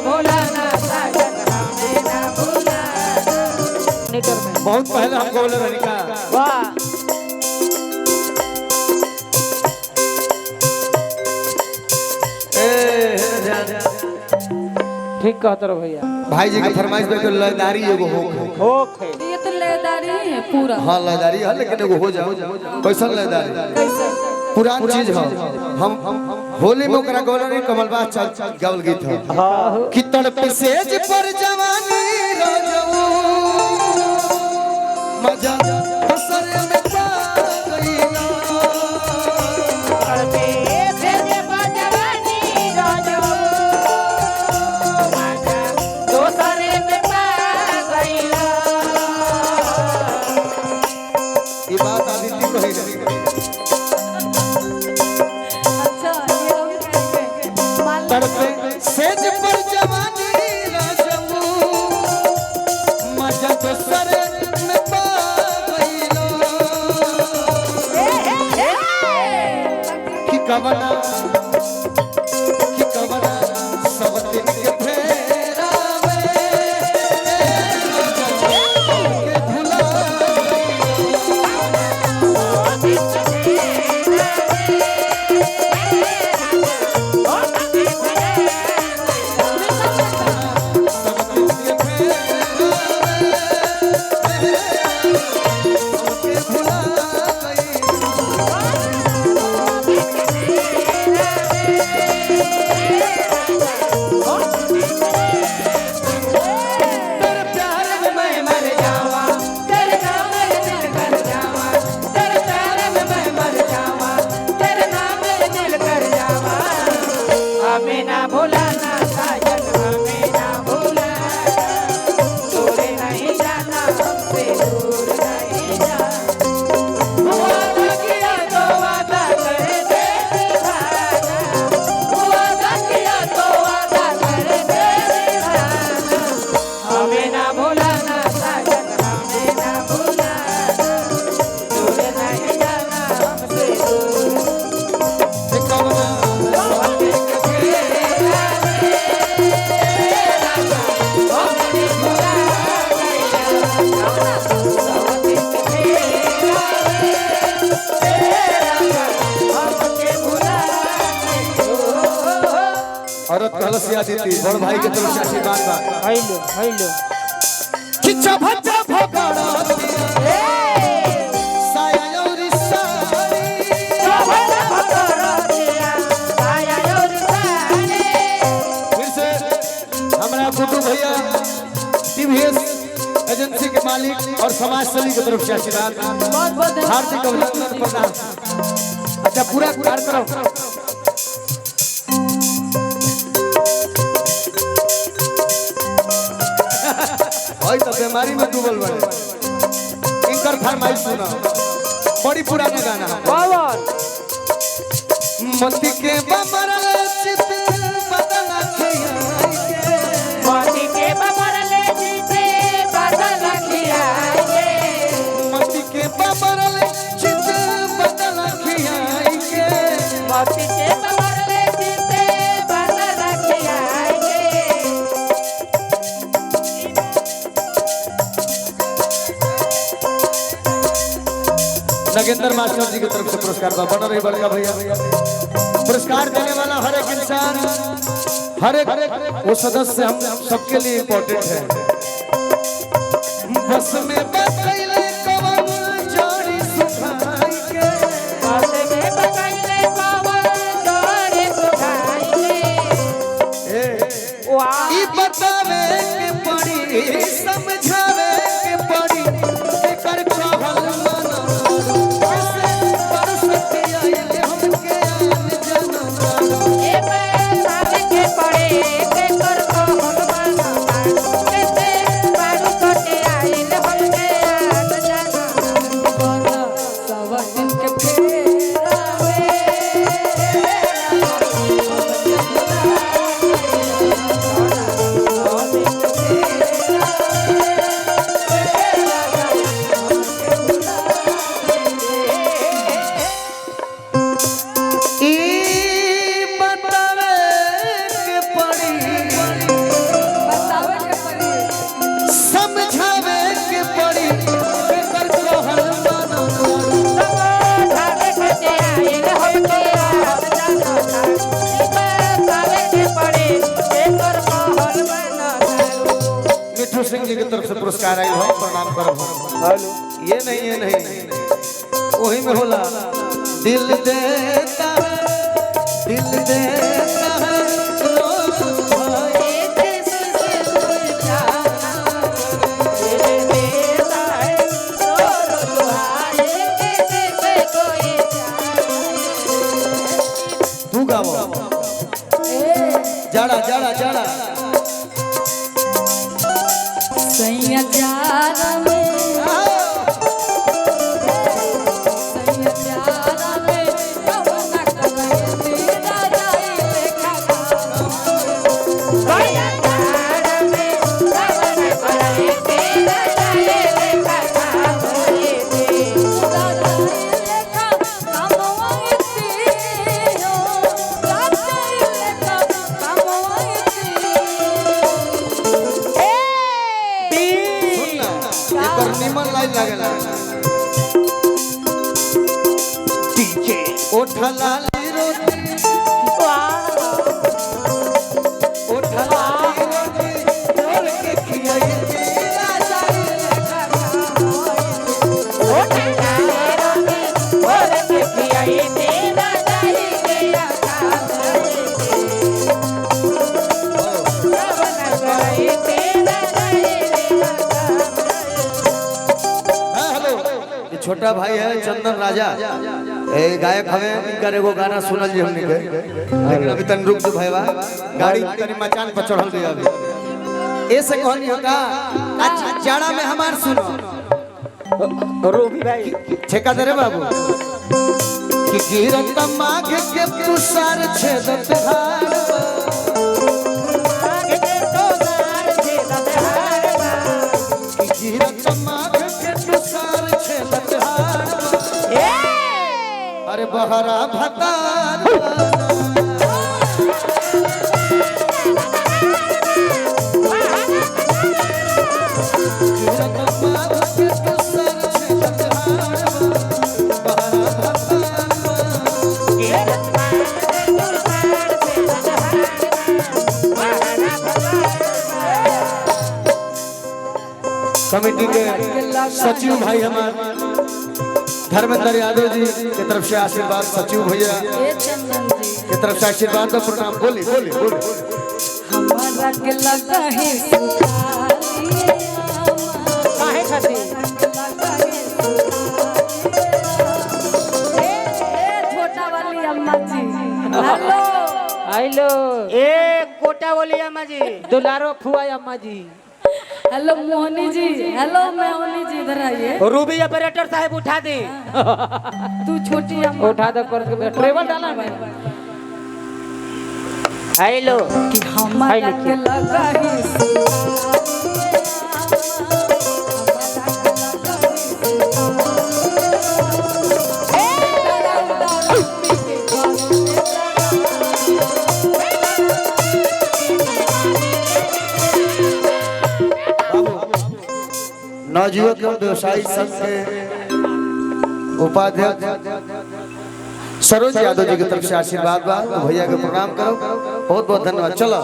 भूलाना साजन हमें ना भूलाना। बहुत पहले हम बोले रनिका वाह ठीक कहते रहो भैया। भाई जी की फरमाइश पे तो लयदारी एगो हो ये तो लयदारी है पूरा। हाँ लयदारी है लेकिन एगो हो जाओ कैसा लयदारी कैसे पुरान चीज है। हम होली में ओकरा गौला नहीं कमलबा चल गावल गीत है कि तड़पे सेज पर जवानी रोजो मजा बसर में पा गईला तड़पे सेज पर जवानी रोजो मजा दोसरे में पा गईला। ये बात आदित्य कही रही तड़पे सेज पर जवानी राजमू मजा तो सर में पा गईलो कि कवना सब दिन के फेरा में के भुला हमें ना भूलाना साजन हमें ना भूलाना। दूर नहीं जाना हमसे दूर नहीं जाना। वादा किया तो वादा कर दे निभाना। वादा किया तो वादा कर दे निभाना। हमें ना भूलाना साजन हमें ना भूलाना। दूर नहीं जाना हमसे दूर। औरत कलसिया देती बड़ भाई के तरफ से आशीर्वाद बा हेलो खिचा भचा भगाड़ा साया और साड़ी फिर से हमारा गुड्डू भैया टीवीएस एजेंसी के मालिक और समाज सेवी की तरफ से आशीर्वाद हार्दिक अभिनंदन प्रदान। अच्छा पूरा कार्यक्रम भाई तो बीमारी में डूबल बने इनकर फरमाइश सुना बड़ी पुराना गाना है मती के बमरल चित बदला मती के बमरल चित बदला खियाए मती के बमरल चित बदला खियाए मती के बमरल चित बदला खियाए। नगेंद्र मास्टर जी की तरफ से पुरस्कार बना रही बड़का भैया पुरस्कार देने वाला हर एक इंसान हर एक वो सदस्य हम सबके लिए इम्पोर्टेंट है। बस में बकैले कवन जोड़ी सुखाई के बस में बकैले कवन जोड़ी सुखाई के ई बतावे के पड़ी समझावे के पड़ी एकर कहल माना कैसे कर सकती आइले हमके आन जाना ए साथ के पड़े के कर कहल माना कैसे बारू कटे आइल हमके आन जाना। बोला सब दिन के फेरा में सिंह जी की तरफ से पुरस्कार आई हो, प्रणाम करो। हेलो ये नहीं वही में होला। दिल देता है रोज भाई। तू गाओ जाड़ा जाड़ा जाड़ा सैया जारा में कवना करे तेरा जाई लेखा निमन लाइन लागेला। डीजे ओठा लाली रोटी ओठा लाली रोटी जोड़ के खियाई तेरा जाई लेखा छोटा भाई है चंदन राजा गायक हमें इनका एगो गाना सुनल जी हमने के, लेकिन अभी तन रुक जो भैया गाड़ी तनी मचान पर चढ़ल गई अभी ऐसे कहनी होगा। अच्छा जाड़ा में हमार सुनो रूबी भाई ठेका दे रे बाबू कि गिरत माघ के तुषार छेदत हार गिरत माघ के तुषार छेदत हार अरे बहरा भतार कमेटी के सचिव भाई हमारे धर्मेंद्र यादव जी की तरफ से आशीर्वाद, सचिव भैया की तरफ से आशीर्वाद और प्रणाम। बोली बोली बोली हमारा के लगा है काहे खातिर छोटा वाली अम्मा जी हेलो हेलो ए कोटा बोली अम्मा जी दुलारो फुआ अम्मा जी हेलो मोहनी जी हेलो मोहनी जी इधर आइए। रूबी ऑपरेटर साहब उठा दे तू छोटी अम्मा उठा दे कर ट्रेवल डाला है। हेलो कि हमारा के लगा है नवजीवन व्यवसायी संघ के उपाध्यक्ष सरोज यादव जी की तरफ से आशीर्वाद बा, भैया के प्रणाम करो, बहुत बहुत धन्यवाद। चलो।